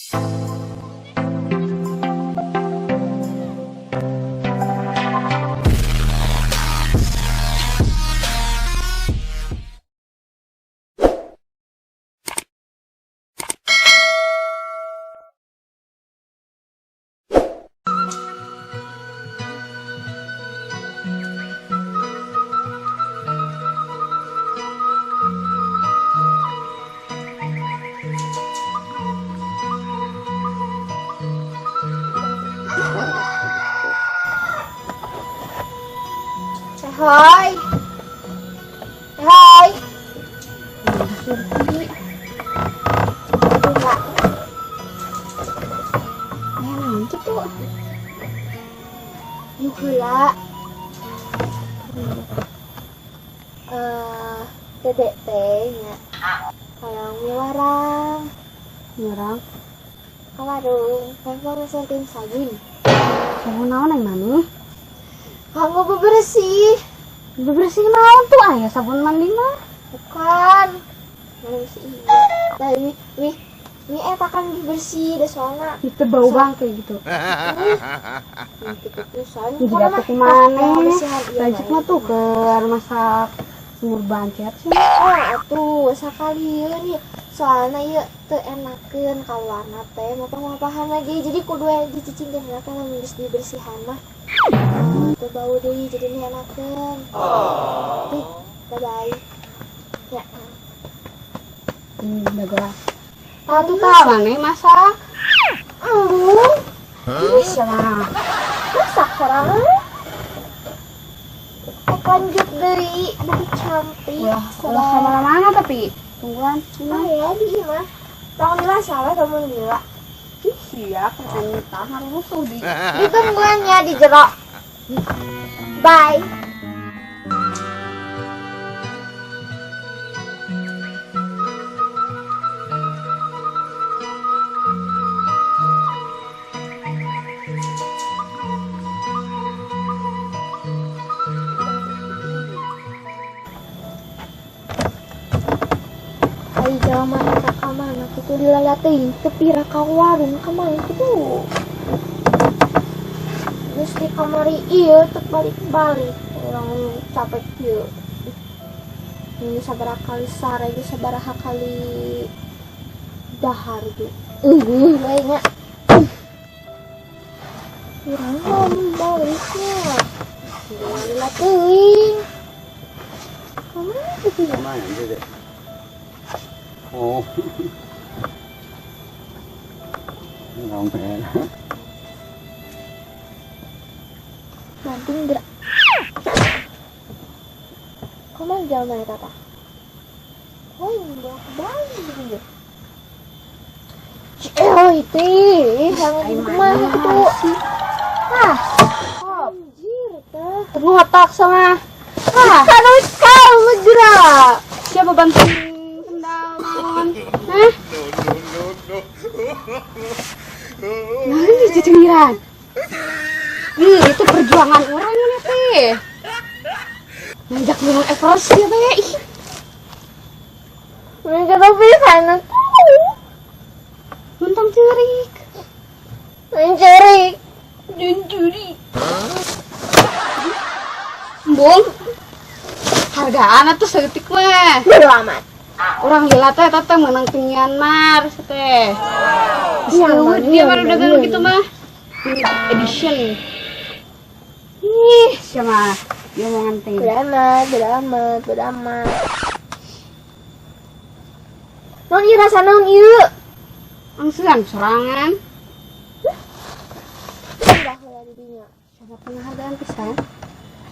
Hai. Hai. Surti. Enggak. Nanti tuh. Yuk lah. Dedek tehnya. Kalau ngelarang. Nyerang. Ka warung. Kamu mesentin sabun. Kamu naon yang mana? Kamu bebersih. Bebersih naon tuh ayah sabun mandi mah? Bukan. Bebersih iya. Tadi nih kan bersih deh soalnya. Itu bau banget kayak gitu. Soalnya Jadi dapet kemana? Lanjut mah tuh ke masak semur bancet sih. Oh, atuh sakali nih. Soalnya ya teu enakeun kaluarna teh mapah-mapahan lagi. Jadi kudu dicicing teh kan geus dibersihan mah. Teu bau deui jadi nih enakeun. Bye bye. Ya. Udah tuh kawan nih masak. Bisa lah. Masak serangan. Lanjut dari aduh cantik. Ulah sama mana tapi tungguan. Oh ya di mah. Tong dila salah kamu dila. Iya kan entah hari musuh di. Ditungguannya di jero. Bye. Ai jaman ka mana kitu dilalateuing teu pira ka warung ka mana kitu. Geus di kamari ieu teu balik-balik urang capek ieu. Ini sabaraha kali sare ge sabaraha kali dahar ge. We nya. Urang mau baliknya. Dilalateuing. Kamana kitu ya? Mana Dede? Oh. Ngomel. Banting gerak. Kamu jalan mana tata? Oh, bolak balik gitu. Itu, jangan kemana tuh? Ah, anjir, Ngotak sama. harus kamu gerak. Siapa bantuin sendal naon? Hah? Nah, itu cemiran. Itu perjuangan orang ini teh. Ngajak Gunung Everest ya teh. Ih, Mereka tapi sana tuh, nonton cerik. mencerik. Bung. Hargaan atuh seutik mah. Bodo amat. Orang gila teh teh menang ke Myanmar teh. Iya, Dia baru dagang gitu mah. Limited edition. Ih, siapa? Dia mau nganteng. Bodo amat. Non ieu rasa naon ieu? Angsuran serangan. Udah heula di dinya. Siapa penghargaan pisan?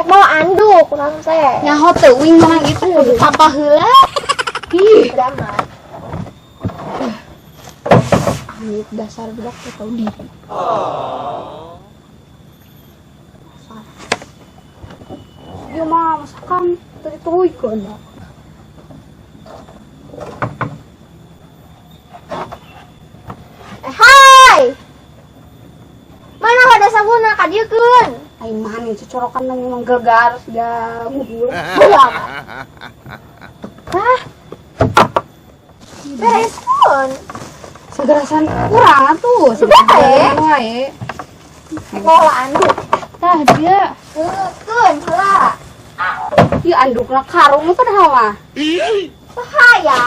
Mau anduk kurang teh. Nyaho teuing mah gitu kudu tapah heula. Ih, Bodo amat. amit dasar budak teh tau diri. Dia mah masakan tadi tuikeun. Hai. Mana ada sabuna ka dieu keun? Ai mah nih cocorokan nang manggelgar sudah ngubur. Bodo amat. Hah? Beres pun. segerasan kurang tuh. Sudah ya. Wae. Pola anduk. Tah dia. Keun heula. Ieu andukna karung itu dah mah. Bahaya.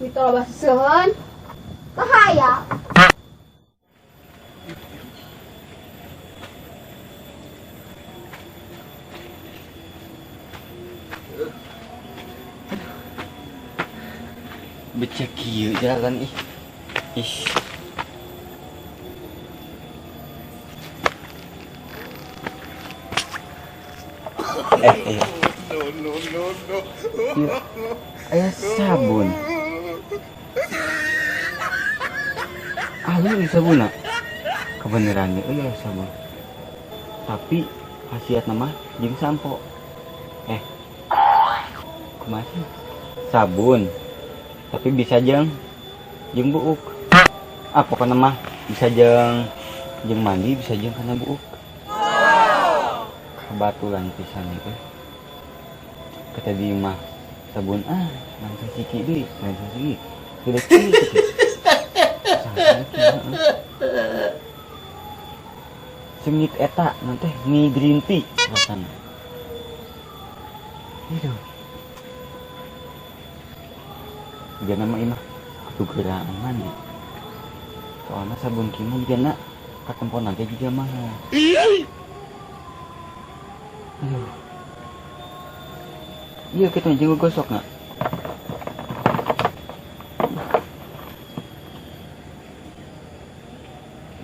Itu loba seueun. Bahaya. Becek kieu jalan ih. Ih. No. Aya sabun. Ini sabunna. Kebeneran aya sabun. Tapi khasiatna mah jeung sampo. Kumaha sih? Sabun. Tapi bisa jeung buuk. Pokoknya mah bisa jeung mandi, bisa jeung kana buuk. Kebetulan pisan itu. Kata di mah sabun langsung siki deui, langsung siki. Sudah siki. Semik eta nanti mie green tea rasana. Itu. Dia nama imah kudu geraan mandi. Soalnya sabun kimo digana katemponan teh juga mahal. Aduh. Iya kita jeung gosokna.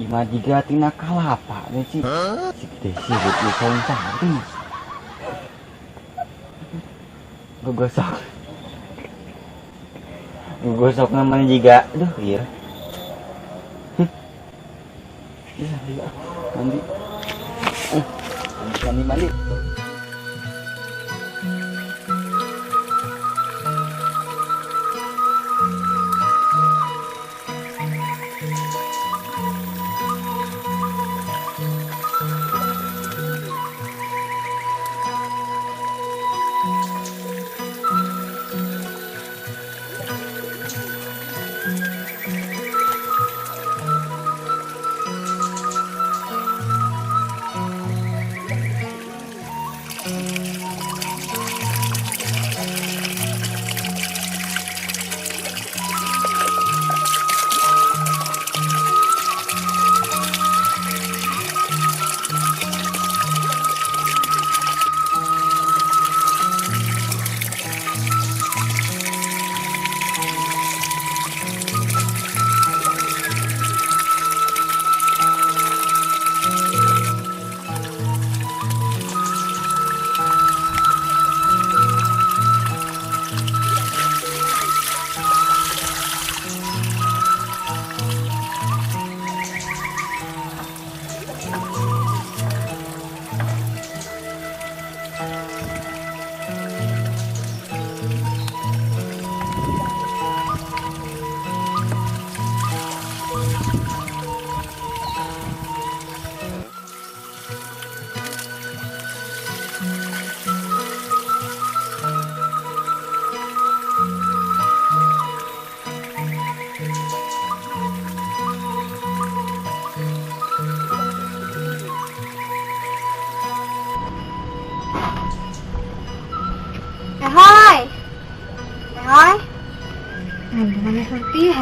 Imah jiga tina kalapa we sih. Si teh sibuk ieu saung sari. Gosok. Gosok namanya juga, aduh iya. Iya, mandi. Mandi.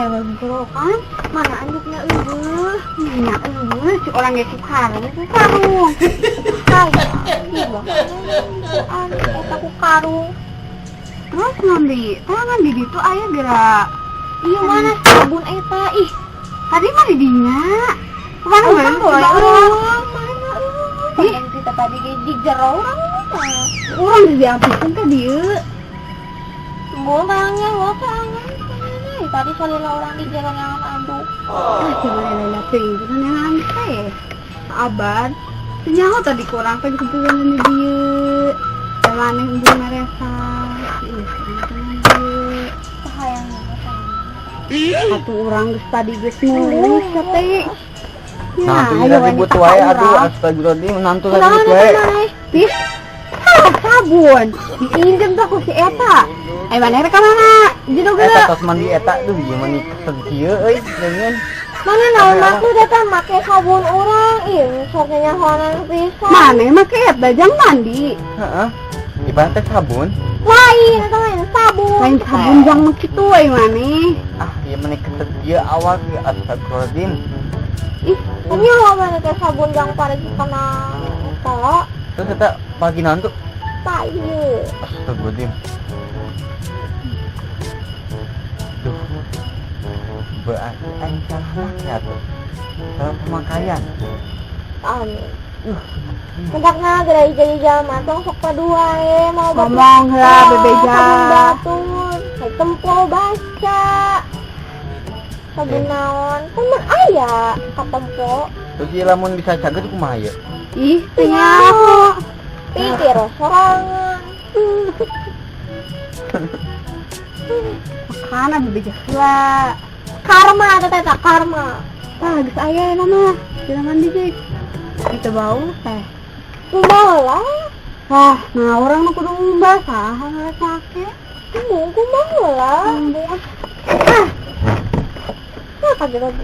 hewan burokan Mana anduknya eueuh? nya si orang ge karung ku karung Saya ieu bakal eta ku karung. terus ngambi tangan di ditu aya gerak Iya mana sabun eta ih. tadi mah di dinya kemana Oh, mana kan boleh mana Ih. yang cerita tadi di jero orang diambilkan ke dia bolangnya bolangnya tadi salila orang di jalan yang anduk. cuman enak itu kan yang aneh abad senyaho tadi kurang kan kebetulan ini dia jalan yang ibu mereka ini sekarang dia satu orang geus tadi geus mulus teh. Nah, ribut wae aduh astagfirullahaladzim nantu ribut wae. Ih. sabun. Diinjem tuh aku si Eta. Mana rek mana? Jero Eta geus. tos mandi eta duh ieu mah nih kieu euy dengan Mana naon maksud eta make sabun urang? Ih, sok nyahoanan pisan. Mana make Eta jang mandi. heeh. Ibarat teh sabun. Lain eta lain sabun. Lain sabun jang mah kitu euy maneh. Ah, ieu mah nih ketet ieu awak astagfirullahaladzim. Ih, Ini lo mana ke sabun yang pada kana eta Terus eta pagi naon tuh? tak ieu. Astagfirullahaladzim. Duh. Berarti aing salah make atuh. Salah pemakaian. Anu. Hendakna gerai jadi jalma tong sok padua mau ngomong heula bebeja. sabun batur, kayak tempol baca. Sabun naon? Kan mah aya ka tempo. Terus ieu lamun bisa caget kumaha ieu? Ih, ternyata. Pikir sorangan. Makana bebeja heula. Karma eta karma. Ah, geus aya eta mah. Dina mandi deui. Kita bau teh. Kumaha? Ah, nah orang nu kudu ngumbah saha rek make. Kumaha lah. Ah. Nah, kaget